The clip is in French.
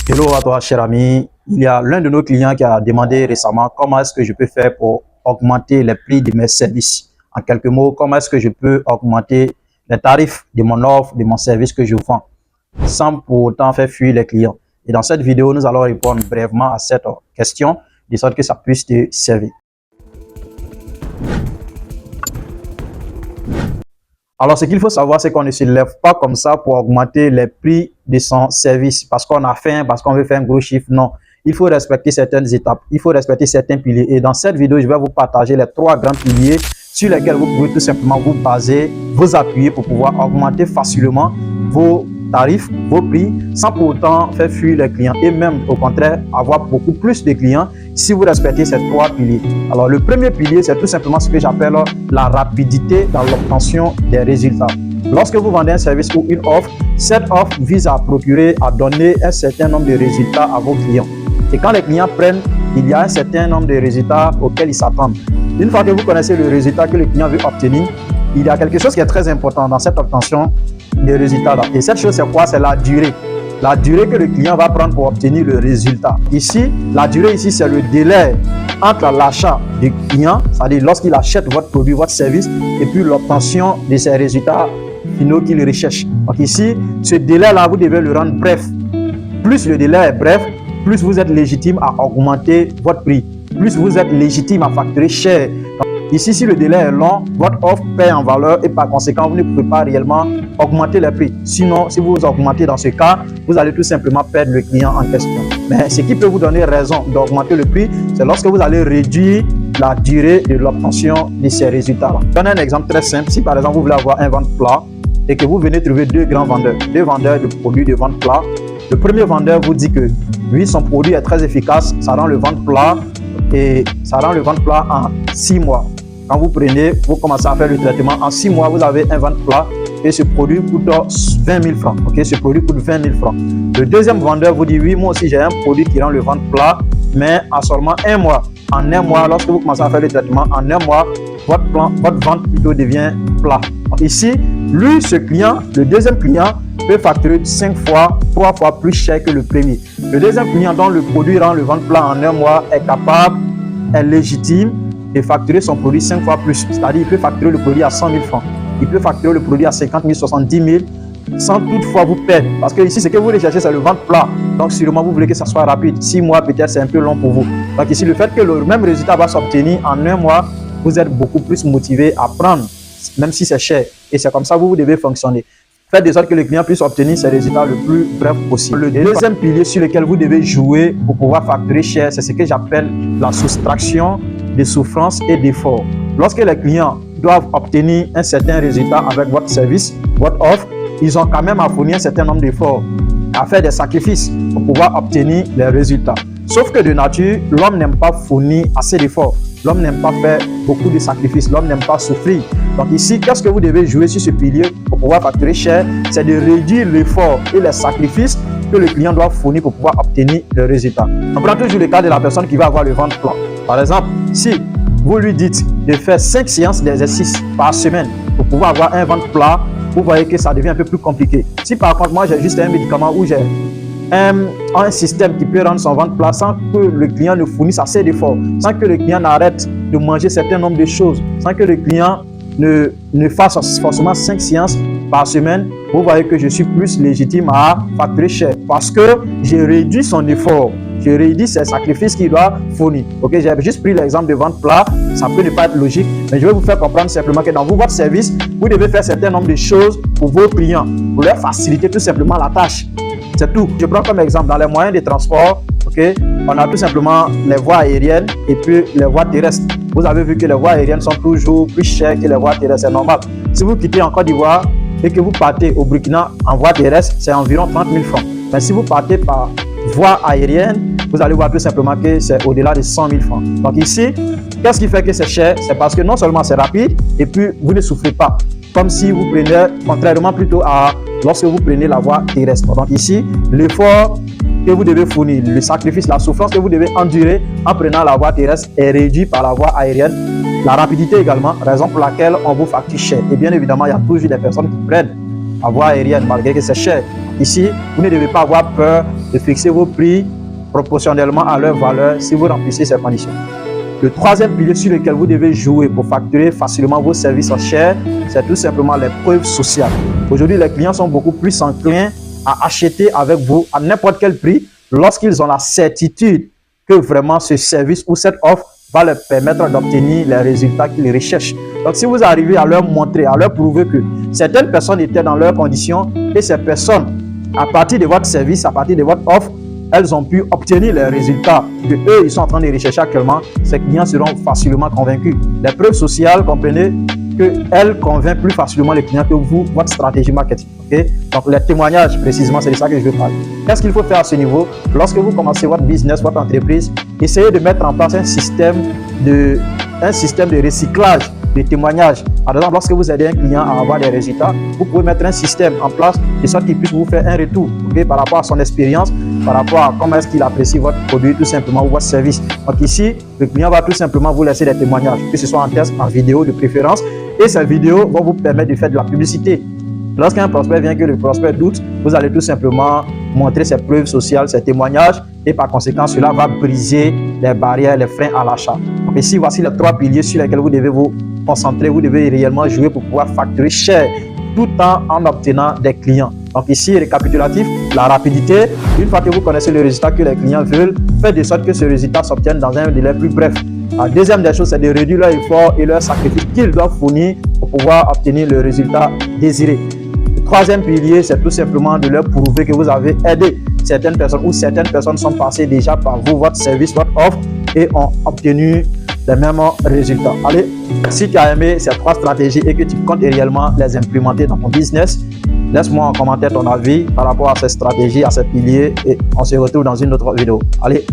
Hello à toi, cher ami. Il y a l'un de nos clients qui a demandé récemment comment est-ce que je peux faire pour augmenter les prix de mes services. En quelques mots, comment est-ce que je peux augmenter les tarifs de mon offre, de mon service que je vends, sans pour autant faire fuir les clients. Et dans cette vidéo, nous allons répondre brièvement à cette question, de sorte que ça puisse te servir. Alors, ce qu'il faut savoir, c'est qu'on ne se lève pas comme ça pour augmenter les prix de son service parce qu'on a faim, parce qu'on veut faire un gros chiffre. Non, il faut respecter certaines étapes, il faut respecter certains piliers. Et dans cette vidéo, je vais vous partager les 3 grands piliers sur lesquels vous pouvez tout simplement vous baser, vous appuyer pour pouvoir augmenter facilement vos tarifs, vos prix, sans pour autant faire fuir les clients et même au contraire avoir beaucoup plus de clients si vous respectez ces 3 piliers. Alors le premier pilier, c'est tout simplement ce que j'appelle la rapidité dans l'obtention des résultats. Lorsque vous vendez un service ou une offre, cette offre vise à procurer, à donner un certain nombre de résultats à vos clients. Et quand les clients prennent, il y a un certain nombre de résultats auxquels ils s'attendent. Une fois que vous connaissez le résultat que le client veut obtenir, il y a quelque chose qui est très important dans cette obtention des résultats-là. Et cette chose, c'est quoi? C'est la durée. La durée que le client va prendre pour obtenir le résultat. Ici, la durée ici, c'est le délai entre l'achat du client, c'est-à-dire lorsqu'il achète votre produit, votre service, et puis l'obtention de ces résultats finaux qu'il recherche. Donc ici, ce délai-là, vous devez le rendre bref. Plus le délai est bref, plus vous êtes légitime à augmenter votre prix. Plus vous êtes légitime à facturer cher. Ici, si le délai est long, votre offre perd en valeur et par conséquent, vous ne pouvez pas réellement augmenter les prix. Sinon, si vous augmentez dans ce cas, vous allez tout simplement perdre le client en question. Mais ce qui peut vous donner raison d'augmenter le prix, c'est lorsque vous allez réduire la durée de l'obtention de ces résultats-là. Je donne un exemple très simple. Si par exemple, vous voulez avoir un ventre plat et que vous venez trouver 2 grands vendeurs, 2 vendeurs de produits de ventre plat, le premier vendeur vous dit que lui, son produit est très efficace, ça rend le ventre plat et ça rend le ventre plat en 6 mois. Quand vous prenez, vous commencez à faire le traitement, en 6 mois, vous avez un ventre plat et ce produit coûte 20 000 francs. Okay? Ce produit coûte 20 000 francs. Le deuxième vendeur vous dit, oui, moi aussi j'ai un produit qui rend le ventre plat, mais en seulement 1 mois. En 1 mois, lorsque vous commencez à faire le traitement, en 1 mois, votre ventre plutôt devient plat. Donc ici, lui, ce client, le deuxième client, peut facturer 5 fois, 3 fois plus cher que le premier. Le deuxième client dont le produit rend le ventre plat en 1 mois est capable, est légitime de facturer son produit 5 fois plus. C'est-à-dire il peut facturer le produit à 100 000 francs. Il peut facturer le produit à 50 000, 70 000 sans toutefois vous perdre. Parce que ici, ce que vous recherchez, c'est le ventre plat. Donc sûrement, vous voulez que ça soit rapide. 6 mois, peut-être, c'est un peu long pour vous. Donc ici, le fait que le même résultat va s'obtenir en 1 mois, vous êtes beaucoup plus motivé à prendre, même si c'est cher. Et c'est comme ça que vous devez fonctionner. Faites de sorte que le client puisse obtenir ses résultats le plus bref possible. Le deuxième pilier sur lequel vous devez jouer pour pouvoir facturer cher, c'est ce que j'appelle la soustraction de souffrance et d'effort. Lorsque les clients doivent obtenir un certain résultat avec votre service, votre offre, ils ont quand même à fournir un certain nombre d'efforts, à faire des sacrifices pour pouvoir obtenir les résultats. Sauf que de nature, l'homme n'aime pas fournir assez d'efforts. L'homme n'aime pas faire beaucoup de sacrifices. L'homme n'aime pas souffrir. Donc ici, qu'est-ce que vous devez jouer sur ce pilier pour pouvoir facturer cher? C'est de réduire l'effort et les sacrifices que le client doit fournir pour pouvoir obtenir le résultat. On prend toujours le cas de la personne qui va avoir le ventre plat. Par exemple, si vous lui dites de faire 5 séances d'exercice par semaine pour pouvoir avoir un ventre plat, vous voyez que ça devient un peu plus compliqué. Si par contre, moi j'ai juste un médicament où j'ai un système qui peut rendre son ventre plat sans que le client ne fournisse assez d'efforts, sans que le client n'arrête de manger un certain nombre de choses, sans que le client ne fasse forcément 5 séances par semaine, vous voyez que je suis plus légitime à facturer cher parce que j'ai réduit son effort, j'ai réduit ses sacrifices qu'il doit fournir. Ok, j'ai juste pris l'exemple de ventre plat, ça peut ne pas être logique, mais je vais vous faire comprendre simplement que dans votre service, vous devez faire un certain nombre de choses pour vos clients, pour leur faciliter tout simplement la tâche. C'est tout. Je prends comme exemple dans les moyens de transport, okay, on a tout simplement les voies aériennes et puis les voies terrestres. Vous avez vu que les voies aériennes sont toujours plus chères que les voies terrestres, c'est normal. Si vous quittez en Côte d'Ivoire et que vous partez au Burkina en voie terrestre, c'est environ 30 000 francs. Mais si vous partez par voie aérienne, vous allez voir tout simplement que c'est au-delà de 100 000 francs. Donc ici, qu'est-ce qui fait que c'est cher? C'est parce que non seulement c'est rapide et puis vous ne souffrez pas. Comme si vous prenez, contrairement plutôt à lorsque vous prenez la voie terrestre. Donc ici, l'effort que vous devez fournir, le sacrifice, la souffrance que vous devez endurer en prenant la voie terrestre est réduit par la voie aérienne. La rapidité également, raison pour laquelle on vous facture cher. Et bien évidemment, il y a toujours des personnes qui prennent la voie aérienne malgré que c'est cher. Ici, vous ne devez pas avoir peur de fixer vos prix proportionnellement à leur valeur si vous remplissez ces conditions. Le troisième pilier sur lequel vous devez jouer pour facturer facilement vos services en chair, c'est tout simplement les preuves sociales. Aujourd'hui, les clients sont beaucoup plus enclins à acheter avec vous à n'importe quel prix lorsqu'ils ont la certitude que vraiment ce service ou cette offre va leur permettre d'obtenir les résultats qu'ils recherchent. Donc, si vous arrivez à leur montrer, à leur prouver que certaines personnes étaient dans leurs conditions et ces personnes, à partir de votre service, à partir de votre offre, elles ont pu obtenir les résultats que eux ils sont en train de rechercher actuellement, ces clients seront facilement convaincus. Les preuves sociales, comprenez qu'elles convainquent plus facilement les clients que vous, votre stratégie marketing. Okay? Donc, les témoignages, précisément, c'est de ça que je veux parler. Qu'est-ce qu'il faut faire à ce niveau? Lorsque vous commencez votre business, votre entreprise, essayez de mettre en place un système de recyclage de témoignages. Par exemple, lorsque vous aidez un client à avoir des résultats, vous pouvez mettre un système en place de sorte qu'il puisse vous faire un retour, okay, par rapport à son expérience, par rapport à comment est-ce qu'il apprécie votre produit, tout simplement, ou votre service. Donc ici, le client va tout simplement vous laisser des témoignages, que ce soit en texte, en vidéo de préférence, et ces vidéos vont vous permettre de faire de la publicité. Lorsqu'un prospect vient, que le prospect doute, vous allez tout simplement montrer ses preuves sociales, ses témoignages, et par conséquent, cela va briser les barrières, les freins à l'achat. Donc ici, voici les trois piliers sur lesquels vous devez vous concentrer, vous devez réellement jouer pour pouvoir facturer cher tout en obtenant des clients. Donc ici, récapitulatif, la rapidité. Une fois que vous connaissez le résultat que les clients veulent, faites de sorte que ce résultat s'obtienne dans un délai plus bref. La deuxième des choses, c'est de réduire leur effort et leur sacrifice qu'ils doivent fournir pour pouvoir obtenir le résultat désiré. Le troisième pilier, c'est tout simplement de leur prouver que vous avez aidé certaines personnes ou certaines personnes sont passées déjà par vous, votre service, votre offre et ont obtenu les mêmes résultats. Allez, si tu as aimé ces trois stratégies et que tu comptes réellement les implémenter dans ton business, laisse-moi en commentaire ton avis par rapport à ces stratégies, à ces piliers et on se retrouve dans une autre vidéo. Allez!